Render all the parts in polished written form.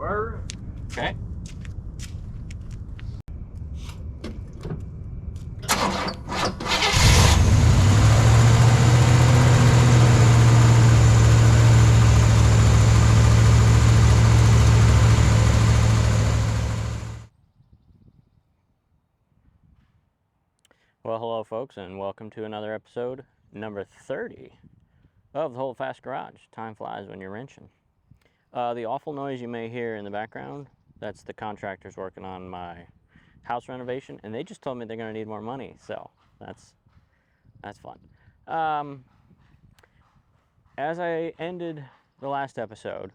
Backfiring. Okay. Well, hello folks, and welcome to another episode, number 30 of the Hold Fast Garage. Time flies when you're wrenching. The awful noise you may hear in the background, that's the contractors working on my house renovation, and they just told me they're going to need more money, so that's fun. As I ended the last episode,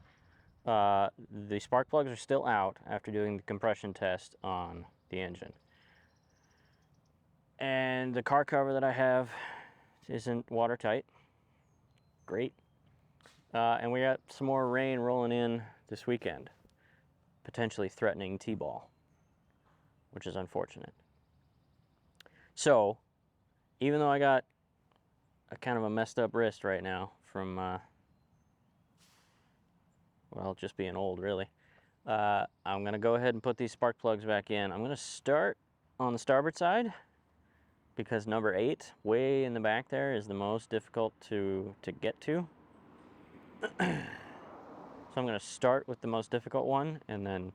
the spark plugs are still out after doing the compression test on the engine. And the car cover that I have isn't watertight. Great. And we got some more rain rolling in this weekend, potentially threatening T-ball, which is unfortunate. So, even though I got a kind of a messed up wrist right now from, well, just being old, really, I'm going to go ahead and put these spark plugs back in. I'm going to start on the starboard side, because number 8, way in the back there, is the most difficult to get to. So I'm going to start with the most difficult one, and then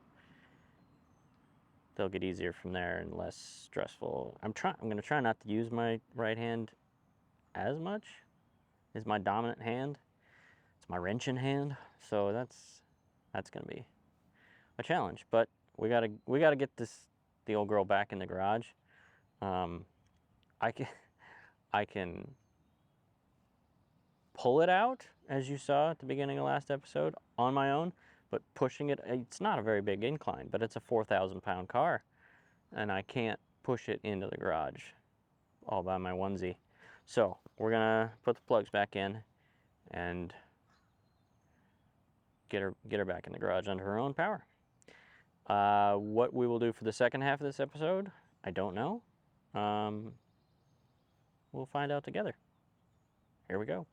they'll get easier from there and less stressful. I'm going to try not to use my right hand as much. It's my dominant hand. It's my wrenching hand. So that's going to be a challenge. But we got to get the old girl back in the garage. I can pull it out, as you saw at the beginning of last episode, on my own, but pushing it, it's not a very big incline, but it's a 4,000-pound car, and I can't push it into the garage all by my onesie. So we're gonna put the plugs back in and get her back in the garage under her own power. What we will do for the second half of this episode, I don't know. We'll find out together. Here we go.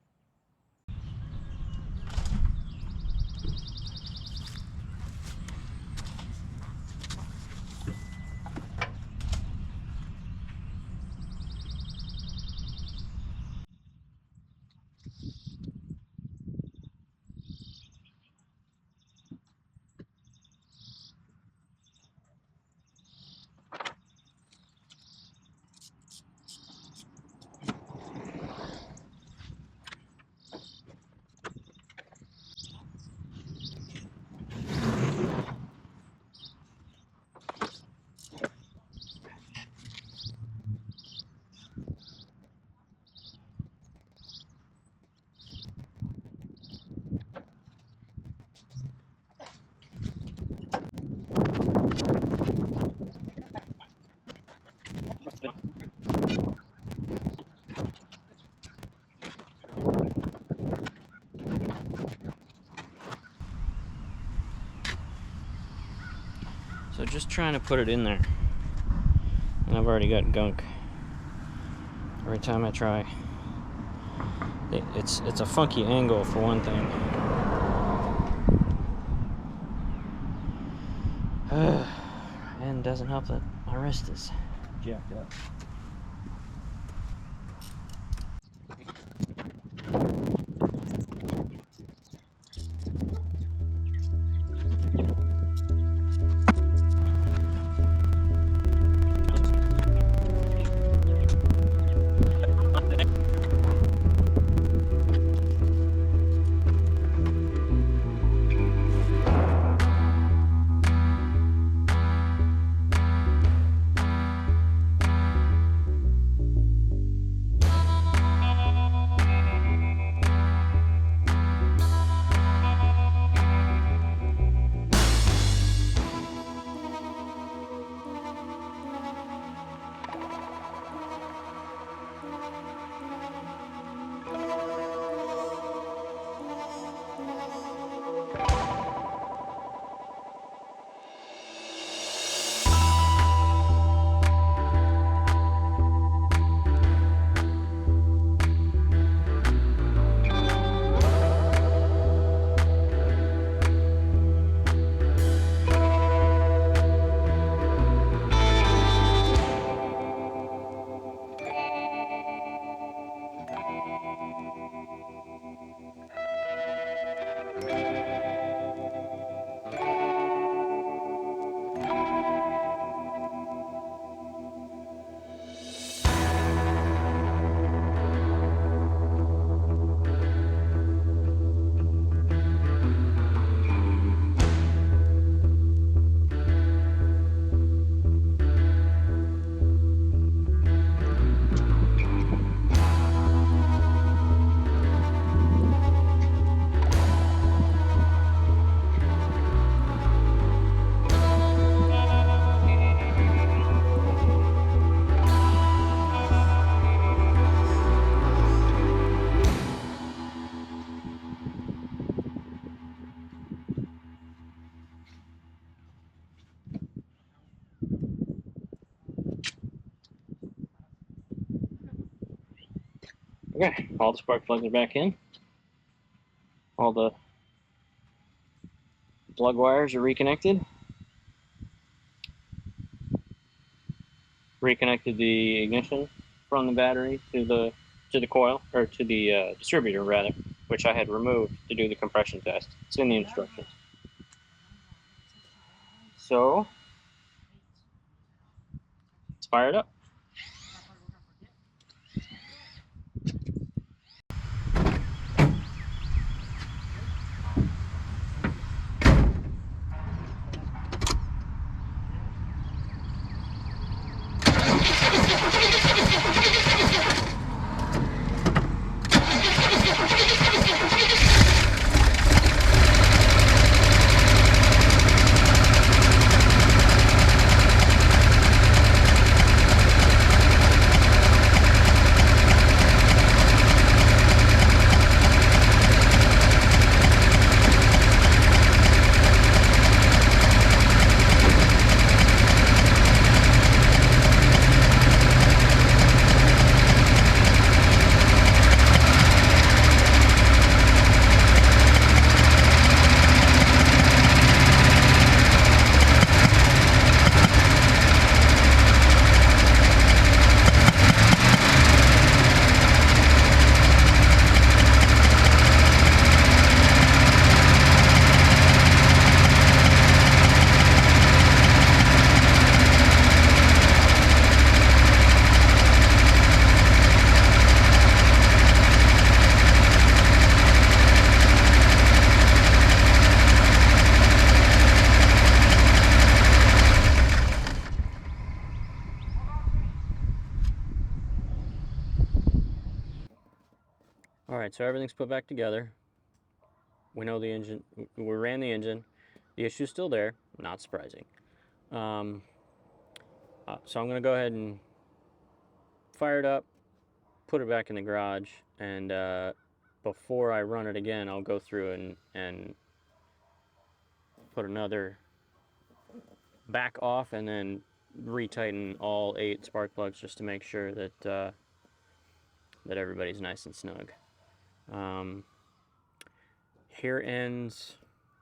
So just trying to put it in there, and I've already got gunk every time I try. It's a funky angle for one thing. And doesn't help that my wrist is jacked up. Okay, all the spark plugs are back in. All the plug wires are reconnected. Reconnected the ignition from the battery to the coil, or to the distributor rather, which I had removed to do the compression test. It's in the instructions. So let's fire it up. All right, so everything's put back together. We know the engine, we ran the engine. The issue's still there, not surprising. So I'm gonna go ahead and fire it up, put it back in the garage, and before I run it again, I'll go through and put another back off and then retighten all 8 spark plugs just to make sure that that everybody's nice and snug. Here ends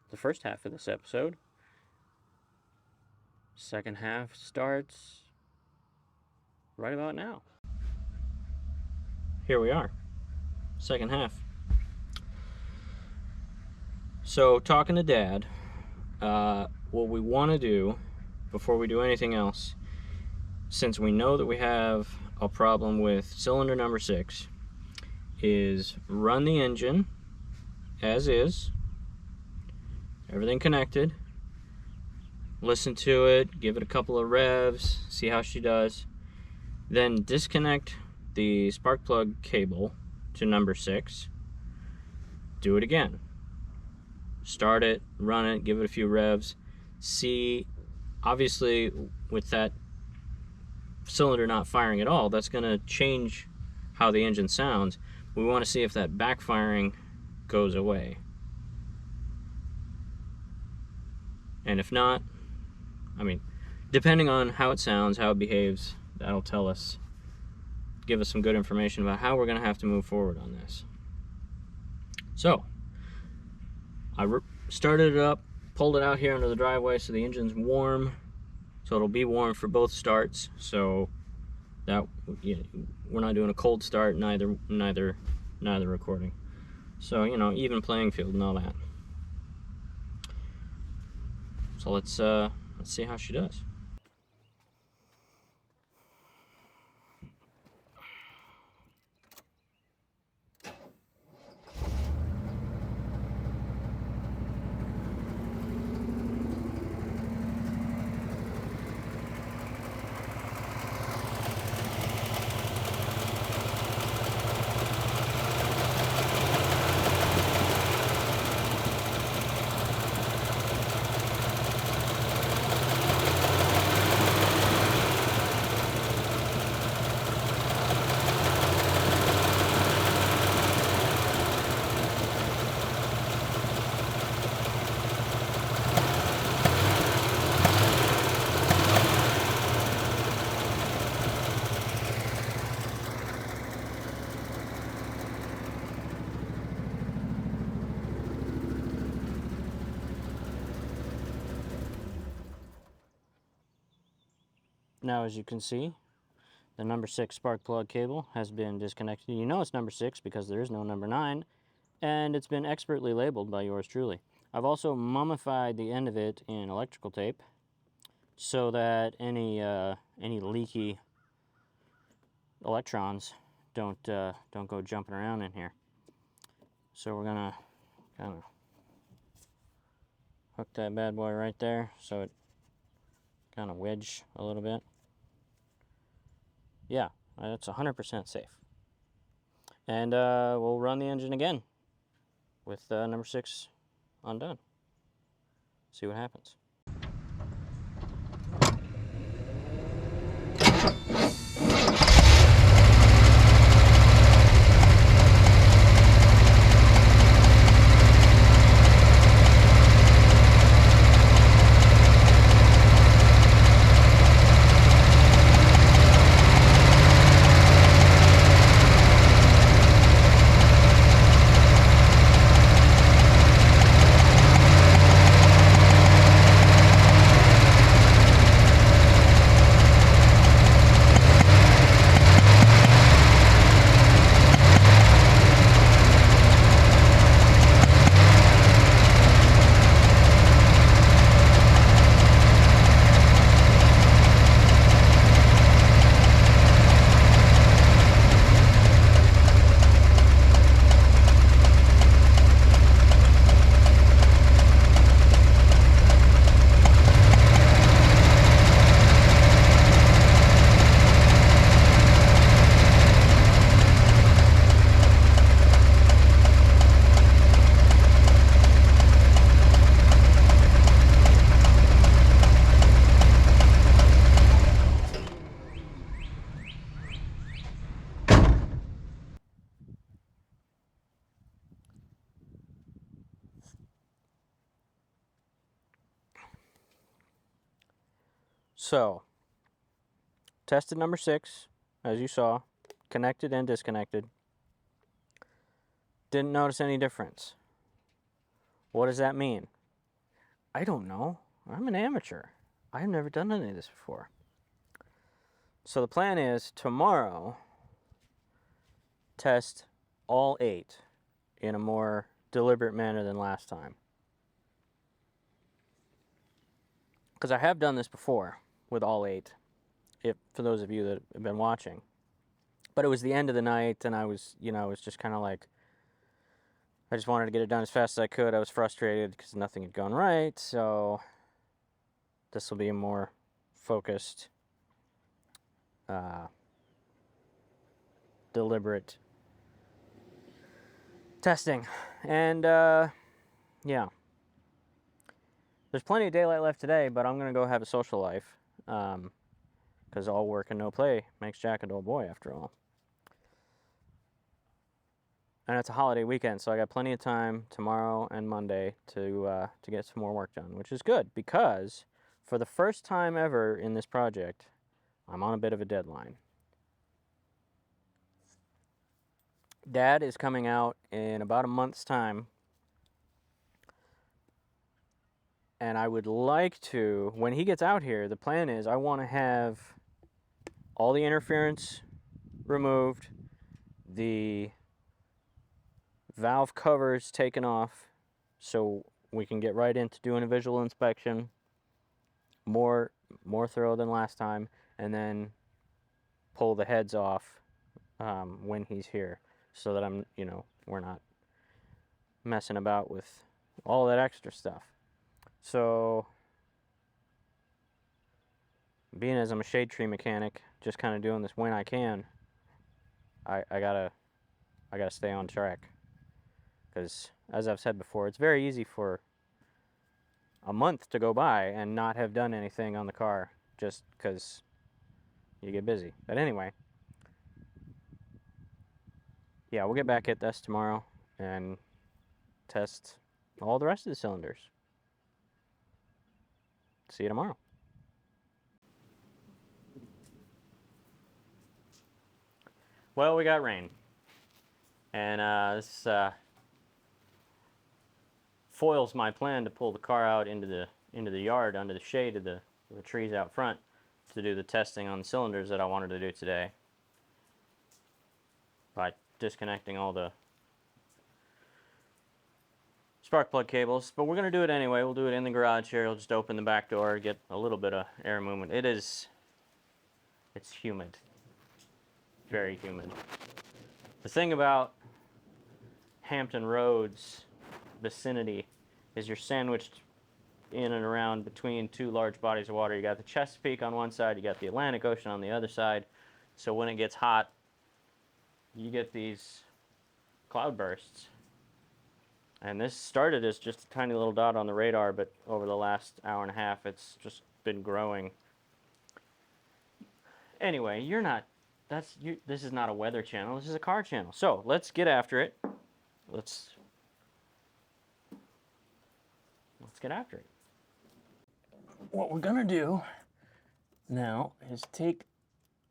the first half of this episode. Second half starts right about now. Here we are, second half. So talking to Dad, what we want to do before we do anything else, since we know that we have a problem with cylinder number 6, is run the engine as is, everything connected, listen to it, give it a couple of revs, see how she does, then disconnect the spark plug cable to number 6, do it again, start it, run it, give it a few revs, see, obviously with that cylinder not firing at all, that's going to change how the engine sounds. We want to see if that backfiring goes away. And if not, I mean, depending on how it sounds, how it behaves, that'll tell us, give us some good information about how we're going to have to move forward on this. So, I started it up, pulled it out here under the driveway so the engine's warm, so it'll be warm for both starts, so that, you know, we're not doing a cold start, neither recording. So, you know, even playing field and all that. So let's see how she does. Now, as you can see, the number 6 spark plug cable has been disconnected. You know it's number 6 because there is no number 9, and it's been expertly labeled by yours truly. I've also mummified the end of it in electrical tape so that any leaky electrons don't go jumping around in here. So we're gonna kind of hook that bad boy right there so it kind of wedge a little bit. Yeah, that's 100% safe. And we'll run the engine again with number 6 undone. See what happens. So, tested number 6, as you saw, connected and disconnected. Didn't notice any difference. What does that mean? I don't know. I'm an amateur. I've never done any of this before. So the plan is tomorrow, test all 8 in a more deliberate manner than last time. Because I have done this before with all 8, for those of you that have been watching. But it was the end of the night, and I was just kind of like, I just wanted to get it done as fast as I could. I was frustrated because nothing had gone right, so this will be a more focused, deliberate testing. And, yeah. There's plenty of daylight left today, but I'm going to go have a social life, because all work and no play makes Jack a dull boy, after all. And it's a holiday weekend, so I got plenty of time tomorrow and Monday to get some more work done, which is good, because for the first time ever in this project, I'm on a bit of a deadline. Dad is coming out in about a month's time, and I would like to, when he gets out here, the plan is I want to have all the interference removed, the valve covers taken off, so we can get right into doing a visual inspection, more thorough than last time, and then pull the heads off when he's here, so that we're not messing about with all that extra stuff. So, being as I'm a shade tree mechanic, just kind of doing this when I can, I gotta stay on track. Because, as I've said before, it's very easy for a month to go by and not have done anything on the car just because you get busy. But anyway, yeah, we'll get back at this tomorrow and test all the rest of the cylinders. See you tomorrow. Well, we got rain. And this foils my plan to pull the car out into the yard under the shade of the trees out front to do the testing on the cylinders that I wanted to do today by disconnecting all the spark plug cables, but we're going to do it anyway. We'll do it in the garage here. I'll just open the back door, get a little bit of air movement. It's humid, very humid. The thing about Hampton Roads vicinity is you're sandwiched in and around between two large bodies of water. You got the Chesapeake on one side, you got the Atlantic Ocean on the other side. So when it gets hot, you get these cloud bursts. And this started as just a tiny little dot on the radar, but over the last hour and a half, it's just been growing. Anyway, this is not a weather channel, this is a car channel. So let's get after it. Let's get after it. What we're gonna do now is take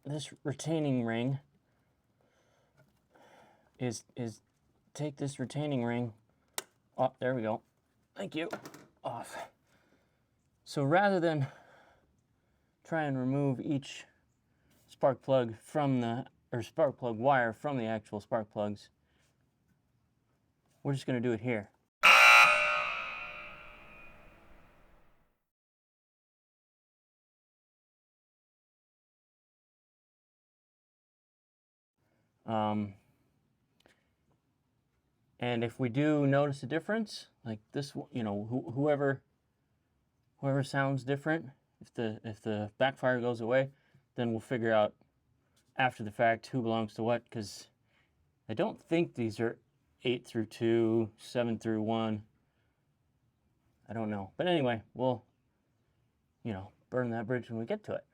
this retaining ring, oh, there we go. Thank you. Off. So rather than try and remove each spark plug spark plug wire from the actual spark plugs, we're just going to do it here. And if we do notice a difference, like this, you know, whoever sounds different, if the backfire goes away, then we'll figure out after the fact who belongs to what, because I don't think these are 8 through 2, 7 through 1. I don't know. But anyway, we'll, you know, burn that bridge when we get to it.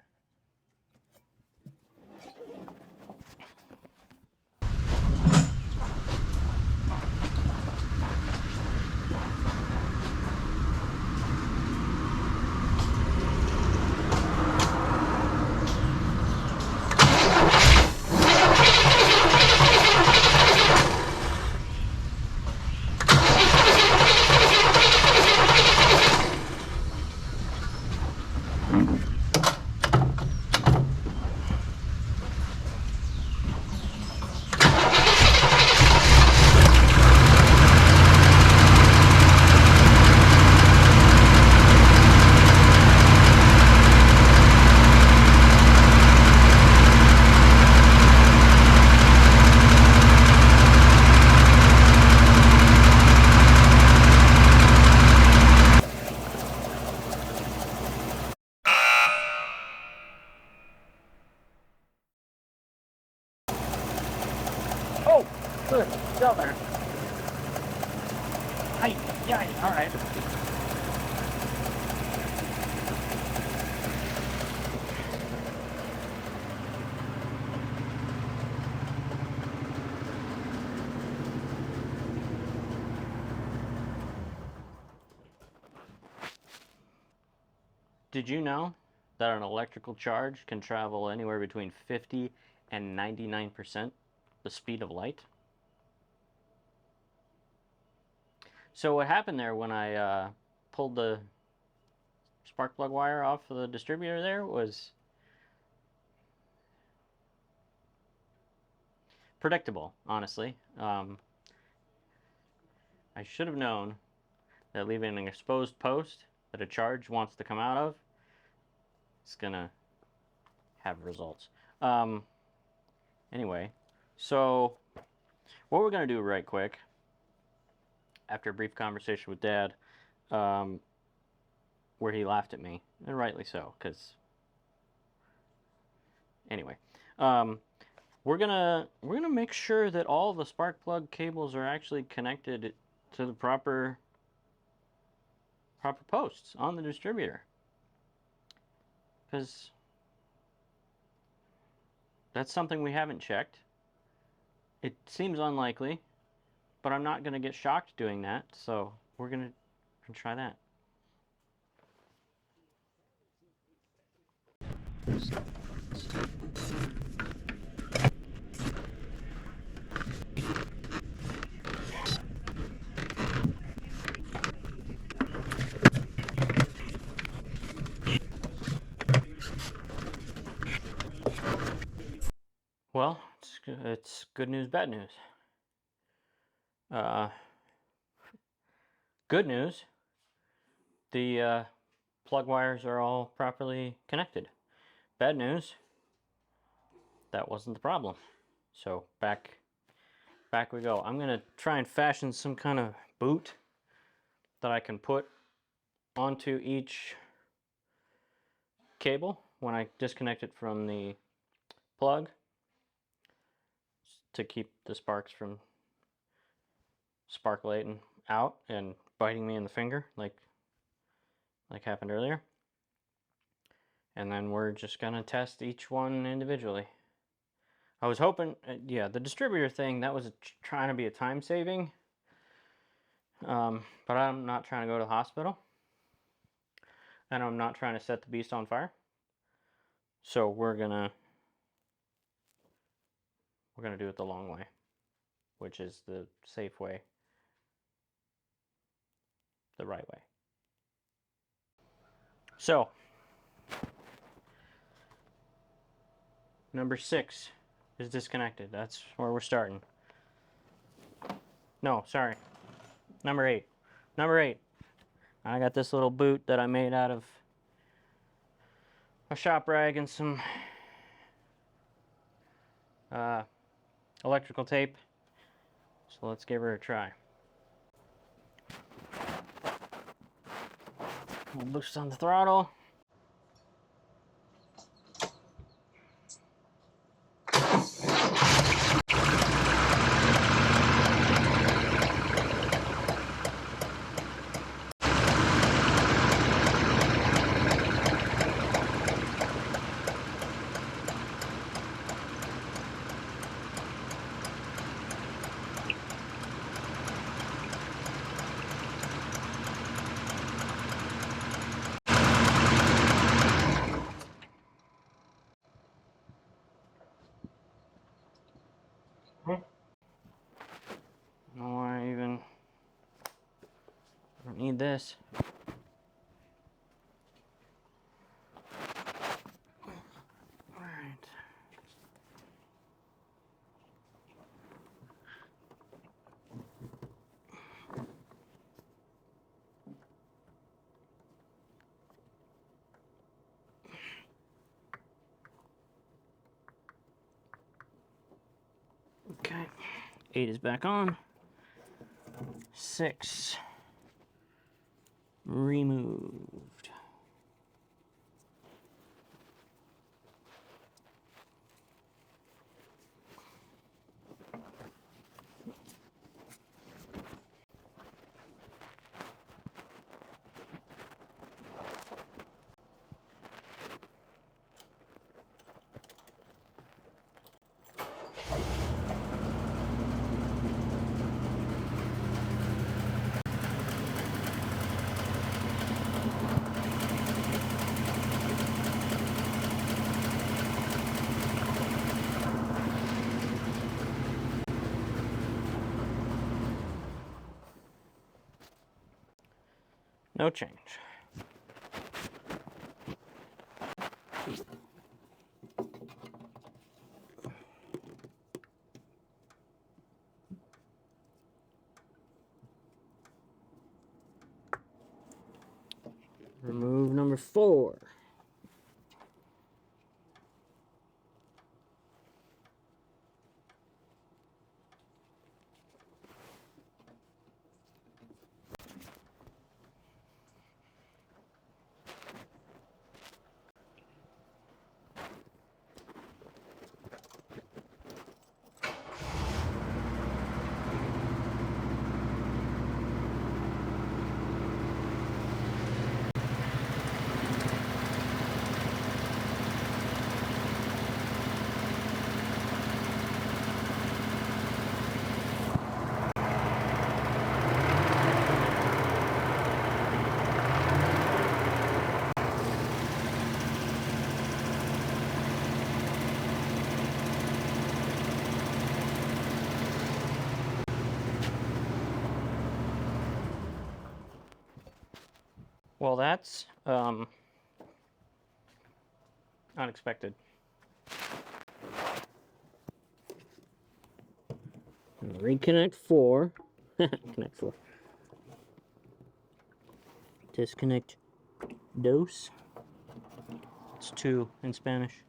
Oh, good. Still there. Hi. Yeah, all right. Did you know that an electrical charge can travel anywhere between 50 and 99% the speed of light? So what happened there when I pulled the spark plug wire off of the distributor there was predictable, honestly. I should have known that leaving an exposed post that a charge wants to come out of is gonna have results. Anyway, so what we're gonna do right quick, after a brief conversation with Dad, where he laughed at me, and rightly so, because anyway, we're gonna make sure that all the spark plug cables are actually connected to the proper posts on the distributor, because that's something we haven't checked. It seems unlikely, but I'm not going to get shocked doing that, so we're going to try that. Well, it's good news, bad news. Good news, the plug wires are all properly connected. Bad news, that wasn't the problem. So back we go. I'm gonna try and fashion some kind of boot that I can put onto each cable when I disconnect it from the plug to keep the sparks from sparkulating out and biting me in the finger like happened earlier. And then we're just gonna test each one individually. I was hoping, yeah, the distributor thing, that was trying to be a time saving, but I'm not trying to go to the hospital, and I'm not trying to set the beast on fire. So we're gonna do it the long way, which is the safe way, the right way. So number 6 is disconnected. That's where we're starting. No, sorry. Number 8. Number 8. I got this little boot that I made out of a shop rag and some electrical tape. So let's give her a try. We'll boost on the throttle. No, I don't need this. Alright. Okay. 8 is back on. 6 removed. No change. Remove number 4. Well, that's unexpected. Reconnect 4. Connect 4. Disconnect dos. It's 2 in Spanish.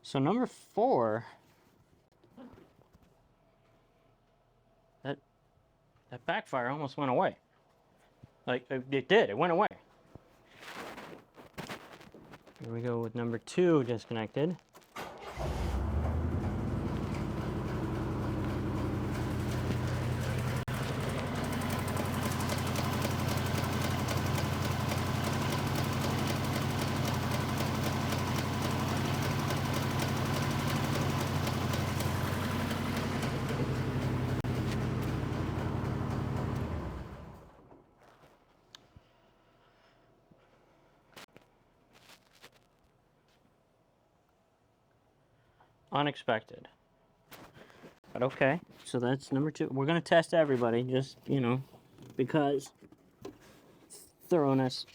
So number 4, that backfire almost went away. Like, it did, it went away. Here we go with number 2 disconnected. Unexpected. But okay, so that's number 2. We're going to test everybody, just, you know, because thoroughness.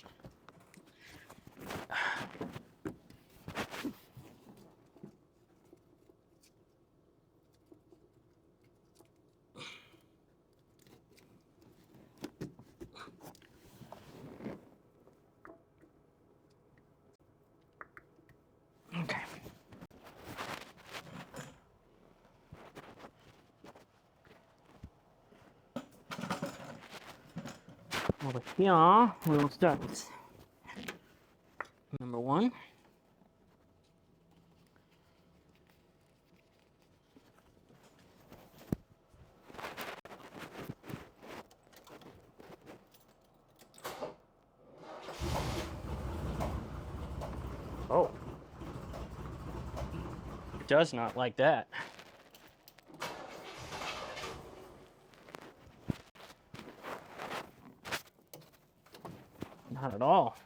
Okay. Over here, we'll start with number 1. Oh. It does not like that. Not at all.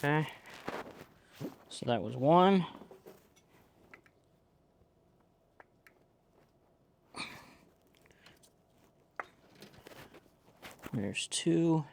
Okay. So that was 1. There's 2.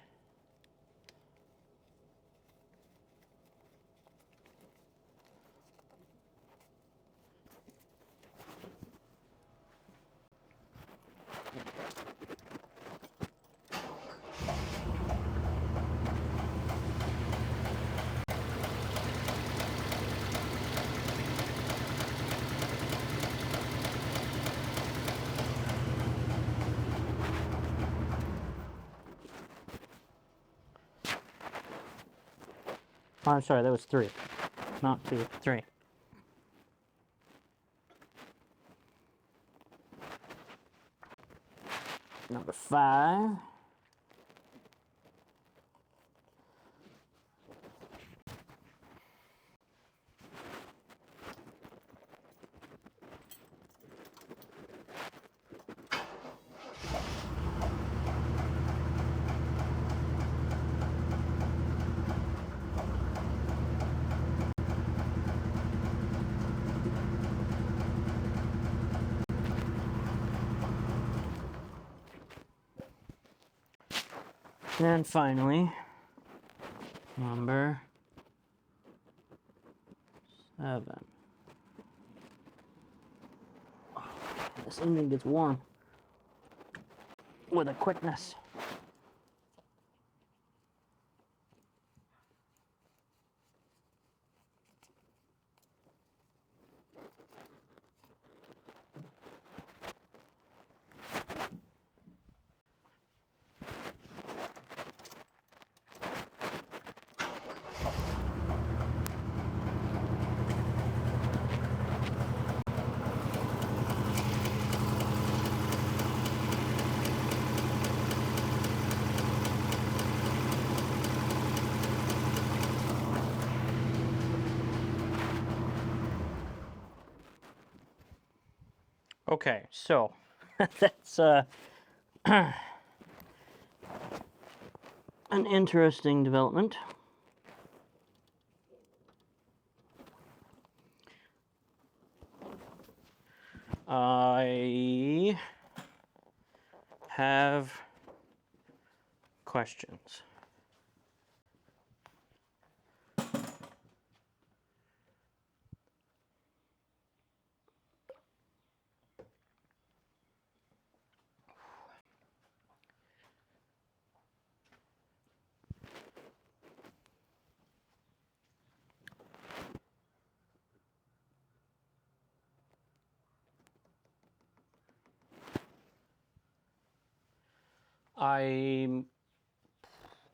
Oh, I'm sorry, that was 3. Not 2, 3. Number 5. And finally, number 7. This engine gets warm with a quickness. Okay, so that's an interesting development. I have questions.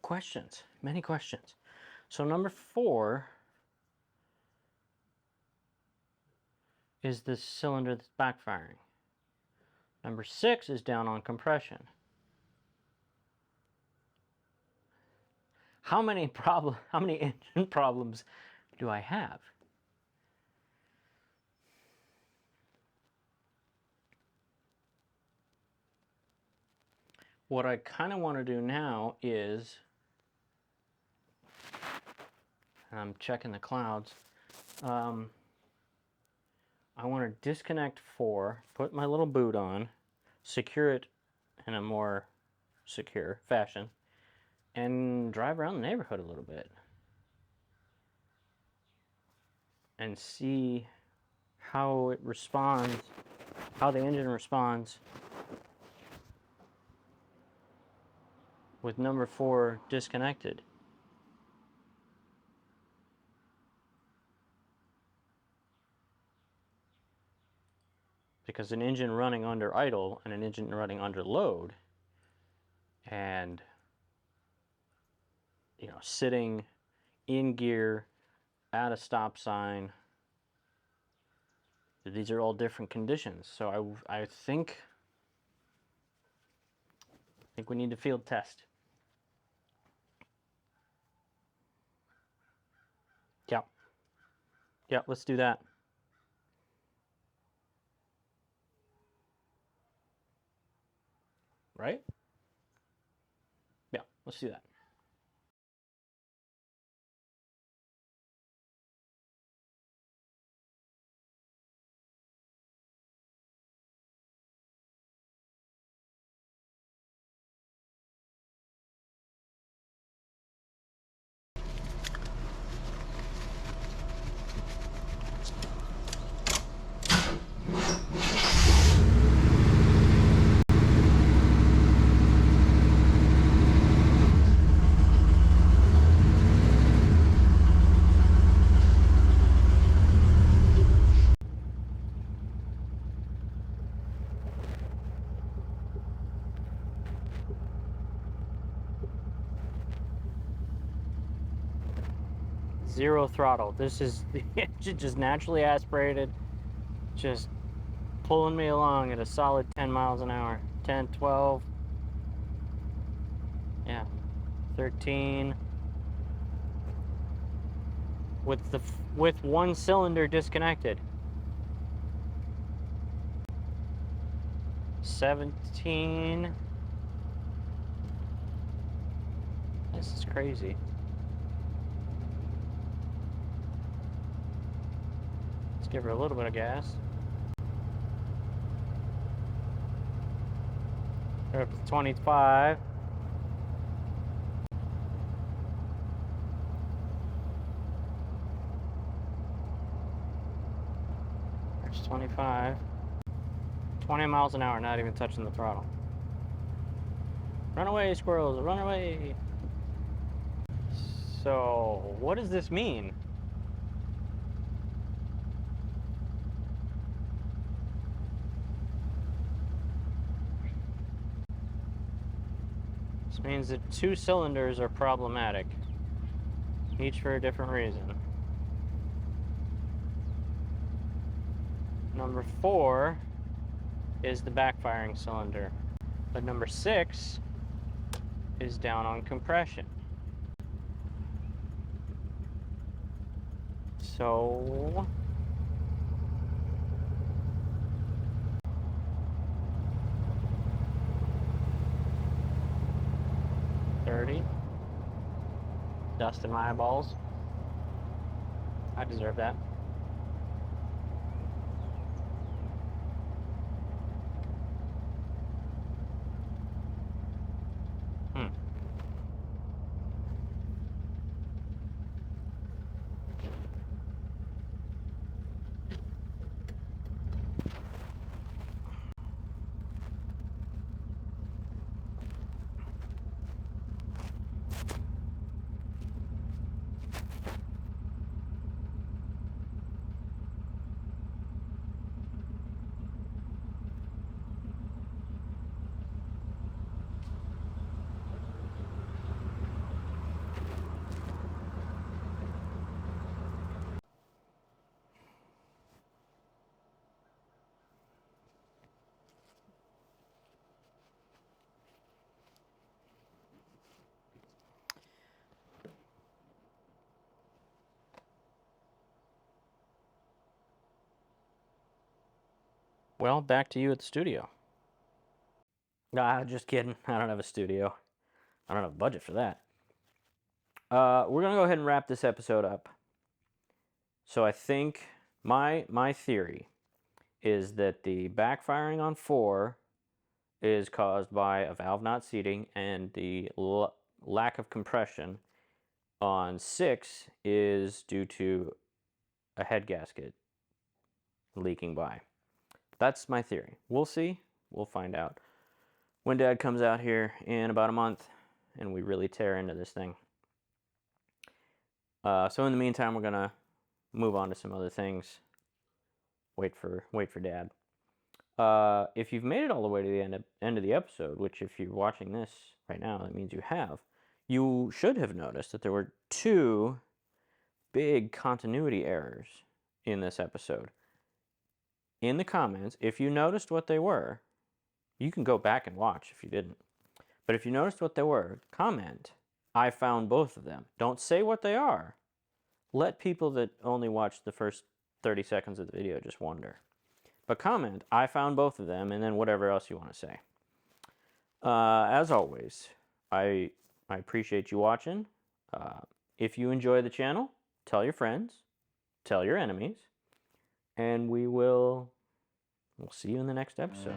Questions, many questions. So number 4 is this cylinder that's backfiring. Number 6 is down on compression. How many engine problems do I have? What I kind of want to do now is, I'm checking the clouds, I want to disconnect 4, put my little boot on, secure it in a more secure fashion, and drive around the neighborhood a little bit and see how it responds, how the engine responds with number 4 disconnected. Because an engine running under idle and an engine running under load, and sitting in gear at a stop sign, these are all different conditions. So I think we need to field test. Yeah, let's do that. Right? Yeah, let's do that. Zero throttle. This is the engine just naturally aspirated, just pulling me along at a solid 10 miles an hour. 10, 12, yeah, 13. With one cylinder disconnected. 17. This is crazy. Let's give her a little bit of gas. We're up to 25. There's 25. 20 miles an hour, not even touching the throttle. Run away, squirrels, run away. So, what does this mean? This means that 2 cylinders are problematic, each for a different reason. Number 4 is the backfiring cylinder, but number 6 is down on compression. So dust in my eyeballs. I deserve that. Well, back to you at the studio. Nah, just kidding. I don't have a studio. I don't have a budget for that. We're going to go ahead and wrap this episode up. So I think my theory is that the backfiring on 4 is caused by a valve not seating, and the lack of compression on 6 is due to a head gasket leaking by. That's my theory. We'll see. We'll find out when Dad comes out here in about a month and we really tear into this thing. So in the meantime, we're gonna move on to some other things. Wait for Dad. If you've made it all the way to the end of the episode, which if you're watching this right now, that means you have, you should have noticed that there were 2 big continuity errors in this episode. In the comments, if you noticed what they were, you can go back and watch if you didn't. But if you noticed what they were, comment, I found both of them. Don't say what they are. Let people that only watch the first 30 seconds of the video just wonder. But comment, I found both of them, and then whatever else you want to say. As always, I appreciate you watching. If you enjoy the channel, tell your friends, tell your enemies, and we'll see you in the next episode.